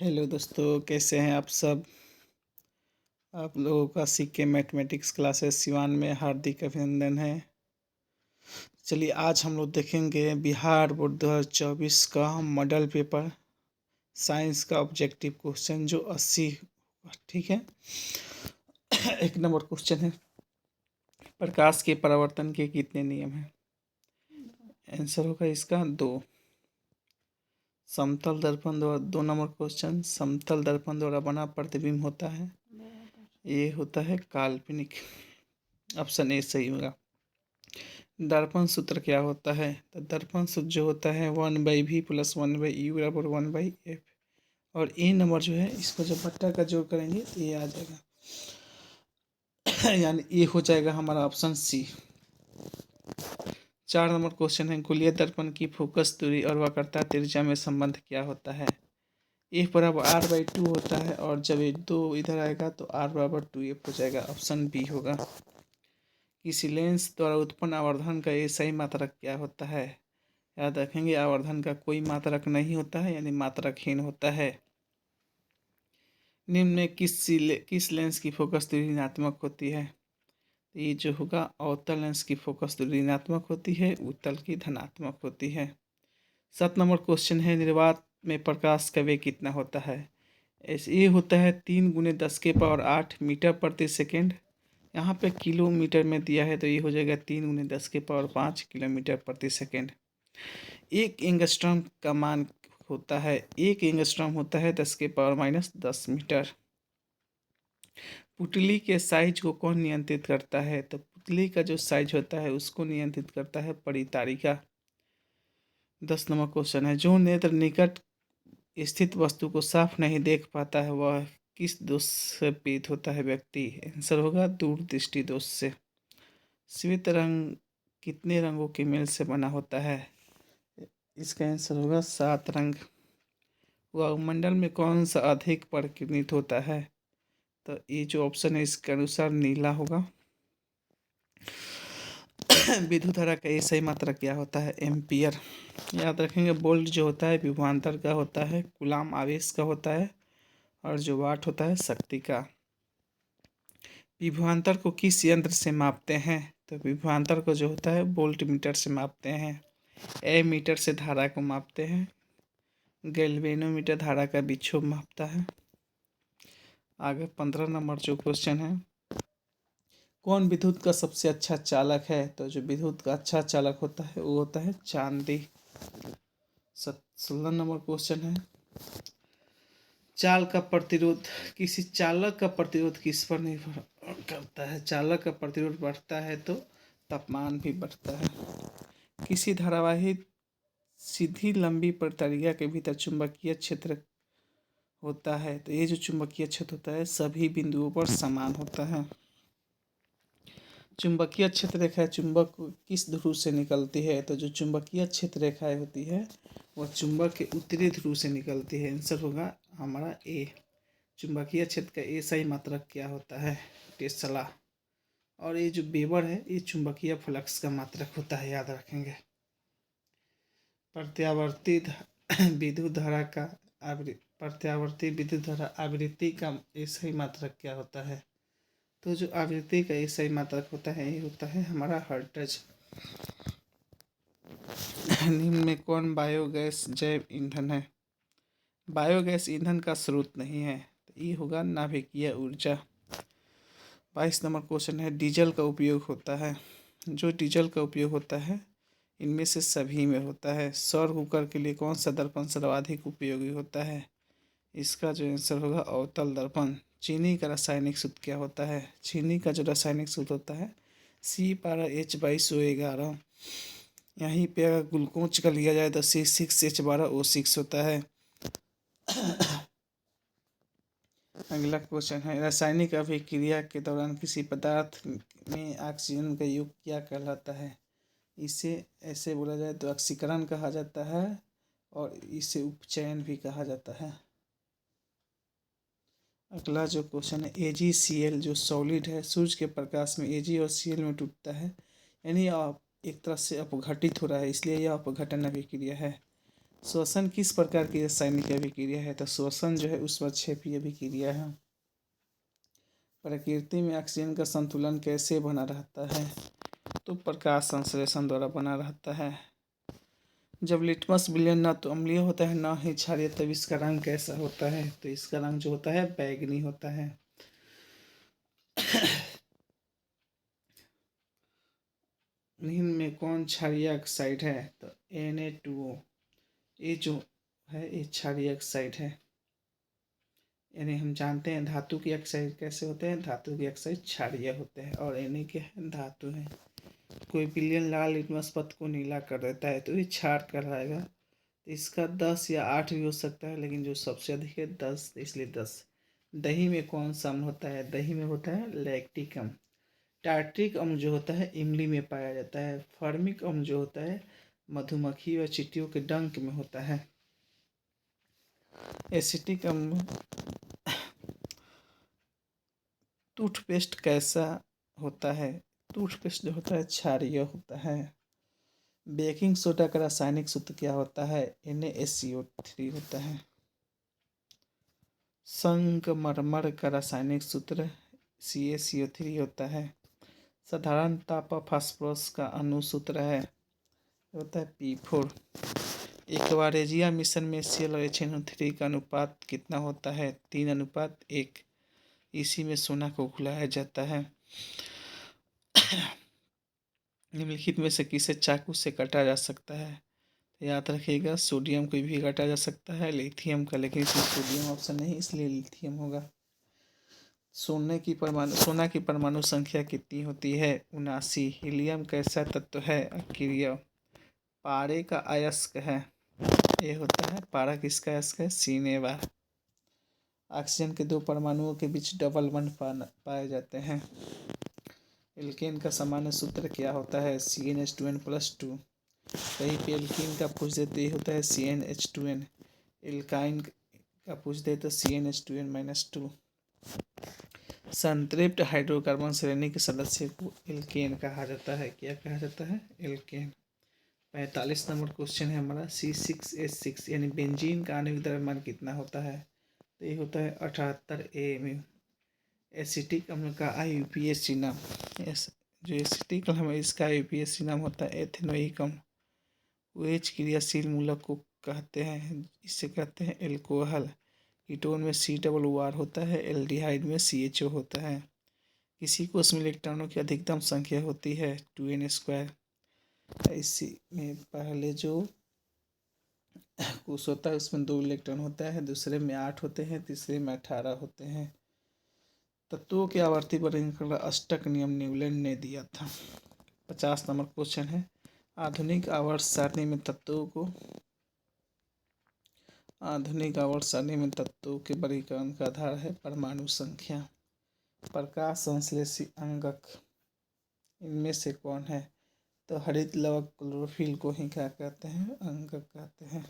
Hello दोस्तों, कैसे हैं आप सब। आप लोगों का सीके मैथमेटिक्स क्लासेस सिवान में हार्दिक अभिनंदन है। चलिए आज हम लोग देखेंगे बिहार बोर्ड 2024 का मॉडल पेपर साइंस का ऑब्जेक्टिव क्वेश्चन जो 80। ठीक है। एक नंबर क्वेश्चन है, प्रकाश के परावर्तन के कितने नियम हैं। आंसर होगा इसका 2। समतल दर्पण द्वारा 2 नंबर क्वेश्चन, समतल दर्पण द्वारा बना प्रतिबिंब होता है, ये होता है काल्पनिक। ऑप्शन ए सही होगा। दर्पण सूत्र क्या होता है, तो दर्पण सूत्र जो होता है 1/v प्लस 1/u बराबर 1/f। और ए नंबर जो है इसको जब बट्टा का जोड़ करेंगे तो ये आ जाएगा यानी ये हो जाएगा हमारा ऑप्शन सी। 4 नंबर क्वेश्चन है, गोलीय दर्पण की फोकस दूरी और वक्रता त्रिज्या में संबंध क्या होता है। ए बराबर r/2 होता है और जब ये 2 इधर आएगा तो r बराबर 2f हो जाएगा। ऑप्शन बी होगा। किसी लेंस द्वारा उत्पन्न आवर्धन का ये सही मात्रक क्या होता है। याद रखेंगे आवर्धन का कोई मात्रक नहीं होता है, यानी मात्रकहीन होता है। निम्न में किस लेंस की फोकस दूरी ऋणात्मक होती है। तो ये जो होगा अवतल लेंस की फोकस दूरी ऋणात्मक होती है, उत्तल की धनात्मक होती है। 7 नंबर क्वेश्चन है, निर्वात में प्रकाश का वेग कितना होता है। ऐसे ये होता है 3 × 10⁸ मीटर प्रति सेकेंड। यहाँ पे किलोमीटर में दिया है तो ये हो जाएगा 3 × 10⁵ किलोमीटर प्रति सेकेंड। एक एंगस्ट्रॉम का मान होता है, एक एंगस्ट्रॉम होता है 10⁻⁻10 मीटर। पुतली के साइज को कौन नियंत्रित करता है, तो पुतली का जो साइज होता है उसको नियंत्रित करता है परितारिका। 10 नंबर क्वेश्चन है, जो नेत्र निकट स्थित वस्तु को साफ नहीं देख पाता है वह किस दोष से पीड़ित होता है व्यक्ति। आंसर होगा दूरदृष्टि दोष से। श्वेत रंग कितने रंगों के मेल से बना होता है। इसका आंसर होगा 7 रंग। वायुमंडल में कौन सा अधिक परिवर्तित होता है, तो ये जो ऑप्शन है इसके अनुसार नीला होगा। विद्युत धारा का ये सही मात्रा क्या होता है, एम्पियर। याद रखेंगे वोल्ट जो होता है विभवांतर का होता है, कूलाम आवेश का होता है, और जो वाट होता है शक्ति का। विभवांतर को किस यंत्र से मापते हैं, तो विभवांतर को जो होता है वोल्ट मीटर से मापते हैं। एमीटर से धारा को मापते हैं। गैल्वेनोमीटर धारा का विक्षोभ मापता है। आगे 15 नंबर जो क्वेश्चन है, कौन विद्युत का सबसे अच्छा चालक है, तो जो विद्युत का अच्छा चालक होता है वो होता है चांदी। 16 नंबर क्वेश्चन है, चाल का प्रतिरोध, किसी चालक का प्रतिरोध किस पर निर्भर करता है। चालक का प्रतिरोध बढ़ता है तो तापमान भी बढ़ता है। किसी धारावाही सीधी लंबी प्रक्रिया के भीतर चुंबकीय क्षेत्र होता है, तो ये जो चुंबकीय क्षेत्र होता है सभी बिंदुओं पर समान होता है। चुंबकीय क्षेत्र रेखा चुंबक किस ध्रुव से निकलती है, तो जो चुंबकीय क्षेत्र रेखाएं होती है वह चुंबक के उत्तरी ध्रुव से निकलती है। आंसर होगा हमारा ए। चुंबकीय क्षेत्र का ए सही मात्रक क्या होता है, टेस्ला। और ये जो वेबर है ये चुंबकीय फ्लक्स का मात्रक होता है, याद रखेंगे। प्रत्यावर्ती विद्युत धारा का प्रत्यावर्ती विद्युत धारा आवृत्ति का ये सही मात्रक क्या होता है, तो जो आवृत्ति का ये सही मात्रक होता है ये होता है हमारा हर्ट्ज। निम्न में कौन बायोगैस जैव ईंधन है। बायोगैस ईंधन का स्रोत नहीं है, तो ये होगा नाभिकीय ऊर्जा। 22 नंबर क्वेश्चन है, डीजल का उपयोग होता है। जो डीजल का उपयोग होता है इनमें से सभी में होता है। सौर कुकर के लिए कौन सा दर्पण सर्वाधिक उपयोगी होता है। इसका जो आंसर होगा अवतल दर्पण। चीनी का रासायनिक सूत्र क्या होता है। चीनी का जो रासायनिक सूत्र होता है C12H22O11। यहीं पे अगर ग्लूकोज का लिया जाए तो C6H12O6 होता है। अगला क्वेश्चन है, रासायनिक अभिक्रिया के दौरान किसी पदार्थ में ऑक्सीजन का योग क्या कहलाता है। इसे ऐसे बोला जाए तो ऑक्सीकरण कहा जाता है और इसे उपचयन भी कहा जाता है। अगला जो क्वेश्चन है, AgCl जो सॉलिड है सूर्य के प्रकाश में Ag और Cl में टूटता है, यानी आप एक तरह से अपघटित हो रहा है, इसलिए यह अपघटन अभिक्रिया है। श्वसन किस प्रकार की रासायनिक अभिक्रिया है? तो श्वसन जो है ऊष्मक्षेपी अभिक्रिया है। प्रकृति में ऑक्सीजन का संतुलन कैसे बना रहता है? तो प्रकाश संश्लेषण द्वारा बना रहता है। जब लिटमस विलयन न तो अम्लीय होता है न ही क्षारीय, तब इसका रंग कैसा होता है? तो इसका रंग जो होता है बैगनी होता है। निम्न में कौन क्षारीय ऑक्साइड है? तो Na2O। ये जो है ये क्षारीय ऑक्साइड है। यानी हम जानते हैं धातु की ऑक्साइड कैसे होते हैं, धातु की ऑक्साइड क्षारीय होते हैं और Na के धातु है। कोई विलयन लाल लिटमस पथ को नीला कर देता है तो ये क्षार कहलाएगा। तो इसका 10 या 8 भी हो सकता है, लेकिन जो सबसे अधिक है 10, इसलिए 10। दही में कौन सा अम्ल होता है? दही में होता है लैक्टिक अम्ल। टार्ट्रिक अम्ल जो होता है इमली में पाया जाता है। फॉर्मिक अम्ल जो होता है मधुमक्खी व चींटियों के डंक में होता है। एसिटिक अम्ल टूथपेस्ट कैसा होता है? टूथपेस्ट जो होता है क्षारीय होता है। बेकिंग सोडा का रासायनिक सूत्र क्या होता है? NaSCO3 होता है। संगमरमर का रासायनिक सूत्र CaCO3 होता है। साधारण ताप फास्फोरस का अणुसूत्र है होता है P4। एक्वारेजिया मिश्रण में Cl और HNO3 का अनुपात कितना होता है? 3:1। इसी में सोना को घुलाया जाता है। निम्नलिखित में से किसे चाकू से काटा जा सकता है? याद रखिएगा सोडियम को भी काटा जा सकता है, लिथियम का, लेकिन इसमें सोडियम ऑप्शन नहीं इसलिए लिथियम होगा। सोना की परमाणु संख्या कितनी होती है? 79। हीलियम कैसा तत्व है? अक्रिय। पारे का अयस्क है, ये होता है पारा किसका अयस्क है? सिनेवा। ऑक्सीजन के 2 परमाणुओं के बीच डबल बॉन्ड पाए जाते हैं। एल्केन का सामान्य सूत्र क्या होता है? CnH2n+2। कहीं पे एल्कीन का पूछ देते ही होता है CnH2n। एल्काइन का पूछ दे तो CnH2n-2। संतृप्त हाइड्रोकार्बन श्रेणी के सदस्य को एल्केन कहा जाता है। क्या कहा जाता है? एल्केन। 45 नंबर क्वेश्चन है हमारा C6H6 यानी बेंजीन का आणविक द्रव्यमान कितना होता है? तो ये होता है 78 AMU। एसिटिक अम्ल का IUPAC नाम, जो एसिटिक अम्ल है इसका IUPAC नाम होता है एथेनोइक अम्ल। OH क्रियाशील मूलक को कहते हैं, इसे कहते हैं एल्कोहल। कीटोन में C+OR होता है, एल्डिहाइड में CHO होता है। किसी कोष में इलेक्ट्रॉनों की अधिकतम संख्या होती है 2n²। इसी में पहले जो कोष होता है उसमें 2 इलेक्ट्रॉन होता है, दूसरे में 8 होते हैं, तीसरे में 18 होते हैं। तत्वों की आवर्ती वर्गीकरण अष्टक नियम न्यूलैंड ने दिया था। 50 नंबर क्वेश्चन है आधुनिक आवर्त सारणी में तत्वों के वर्गीकरण का आधार है परमाणु संख्या। प्रकाश संश्लेषी अंगक इनमें से कौन है? तो हरित लवक क्लोरोफिल को ही क्या कहते हैं? अंगक कहते हैं।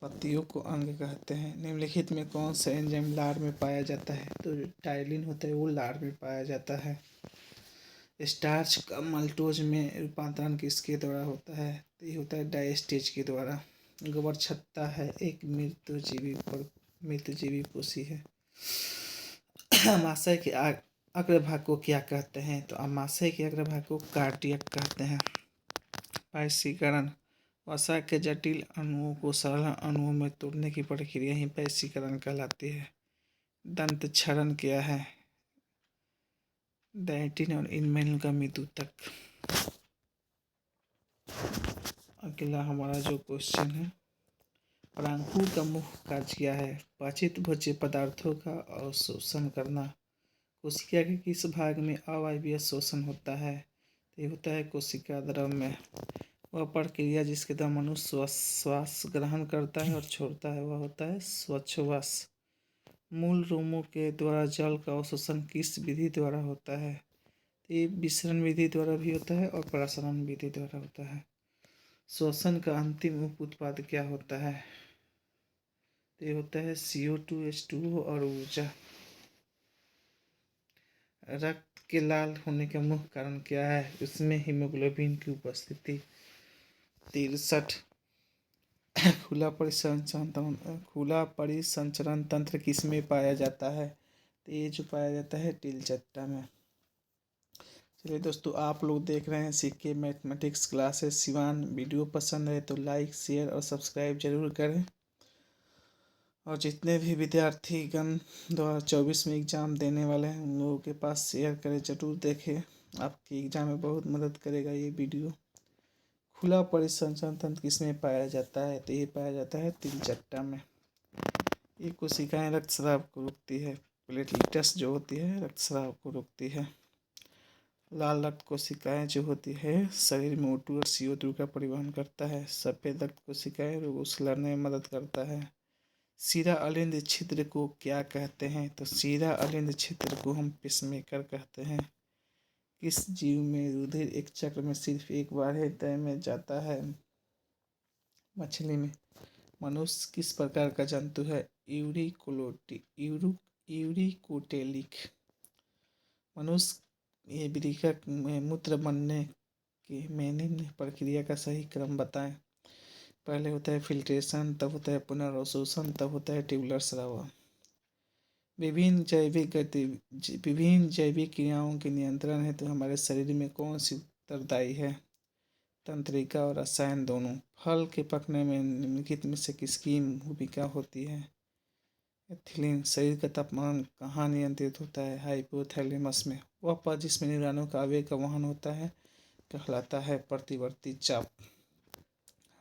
पत्तियों को अंग कहते हैं। निम्नलिखित में कौन सा एंजाइम लार में पाया जाता है? तो टाइलिन होता है वो लार में पाया जाता है। स्टार्च का मल्टोज में रूपांतरण किसके द्वारा होता है? तो ये होता है डायस्टेज के द्वारा। गोबर छत्ता है एक मृतजीवी कोशी है। अमाशय के अग्रभाग को क्या कहते हैं? तो अमाशय के अग्रभाग को कार्डियक कहते हैं। पैसीकरण वसा के जटिल अणुओं को सरल अणुओं में तोड़ने की प्रक्रिया ही पैसीकरण कहलाती है। दंत क्षरण क्या है? डाइटिन और इनमेल का मृत्युतक। अगला हमारा जो क्वेश्चन है परांकुर का मुख्य कार्य क्या है? पाचित भोज्य पदार्थों का अवशोषण करना। कोशिका के किस भाग में अवायवीय शोषण होता है? ये होता है कोशिका द्रव में। वह प्रक्रिया जिसके द्वारा मनुष्य श्वास ग्रहण करता है और छोड़ता है वह होता है श्वासोच्छ्वास। मूल रोमों के द्वारा जल का अवशोषण किस विधि द्वारा होता है? ये विसरण विधि द्वारा भी होता है और प्रसरण विधि द्वारा होता है। श्वसन का अंतिम उप उत्पाद क्या होता है? ये होता है CO2 H2O और ऊर्जा। रक्त के लाल होने का मुख्य कारण क्या है? उसमें हीमोग्लोबिन की उपस्थिति। 63 खुला परिसंचरण तंत्र किसमें पाया जाता है? तो ये जो पाया जाता है तिलचट्टा में। चलिए दोस्तों, आप लोग देख रहे हैं CK mathematics classes Siwan. Video पसंद है तो लाइक शेयर और सब्सक्राइब जरूर करें। और जितने भी विद्यार्थीगण 2024 में एग्ज़ाम देने वाले हैं उन लोगों के पास शेयर करें, ज़रूर देखें। आपकी एग्ज़ाम में बहुत मदद करेगा ये वीडियो। खुला परिसंचरण तंत्र किसमें पाया जाता है? तो ये पाया जाता है तिलचट्टा में। ये कोशिकाएं रक्तस्राव को रोकती है। प्लेटलेट्स जो होती है रक्तस्राव को रोकती है। लाल रक्त कोशिकाएं जो होती है शरीर में O2 और CO2 का परिवहन करता है। सफ़ेद रक्त कोशिकाएं रोगों से लड़ने में मदद करता है। सीरा अलिंद छिद्र को क्या कहते हैं? तो सीरा अलिंद छिद्र को हम पेसमेकर कहते हैं। किस जीव में रुधिर एक चक्र में सिर्फ एक बार ही तय में जाता है? मछली में। मनुष्य किस प्रकार का जंतु है? यूरिकोटेलिक। मनुष्य ये वृक्क में मूत्र बनने की मेनिन प्रक्रिया का सही क्रम बताएं। पहले होता है फिल्ट्रेशन, तब होता है पुनर्अवशोषण, तब होता है ट्यूबुलर स्राव। विभिन्न जैविक क्रियाओं के नियंत्रण है तो हमारे शरीर में कौन सी उत्तरदायी है? तंत्रिका और रसायन दोनों। फल के पकने में निम्नलिखित में से किसकी भूमिका होती है? एथिलीन। शरीर का तापमान कहाँ नियंत्रित होता है? हाइपोथैलेमस में। वह पद जिसमें न्यूरॉनों का आवेग का वहन होता है कहलाता है प्रतिवर्ती चाप।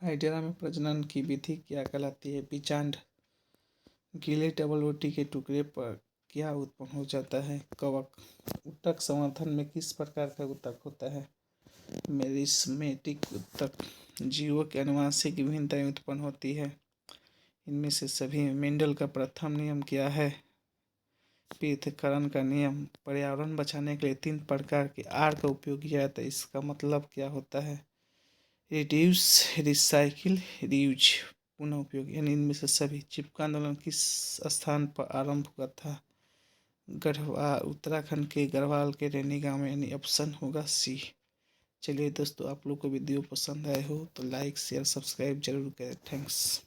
हाइड्रा में प्रजनन की विधि क्या कहलाती है? विचांड। गीले डबल रोटी के टुकड़े पर क्या उत्पन्न हो जाता है? कवक। ऊतक संवर्धन में किस प्रकार का ऊतक होता है? मेरिस्मेटिक ऊतक। जीवों के आनुवंशिक भिन्नताएं उत्पन्न होती है। इनमें से सभी मेंडल का प्रथम नियम क्या है? पृथक्करण का नियम। पर्यावरण बचाने के लिए 3 प्रकार के आर का उपयोग किया जाता है, इसका मतलब क्या होता है? Reduce, recycle, reuse. पुनः उपयोग। यानी इनमें से सभी। चिपका आंदोलन किस स्थान पर आरंभ हुआ था? गढ़वाल, उत्तराखंड के गढ़वाल के रैनी गांव में। यानी ऑप्शन होगा सी। चलिए दोस्तों, आप लोग को वीडियो पसंद आए हो तो लाइक शेयर सब्सक्राइब जरूर करें। थैंक्स।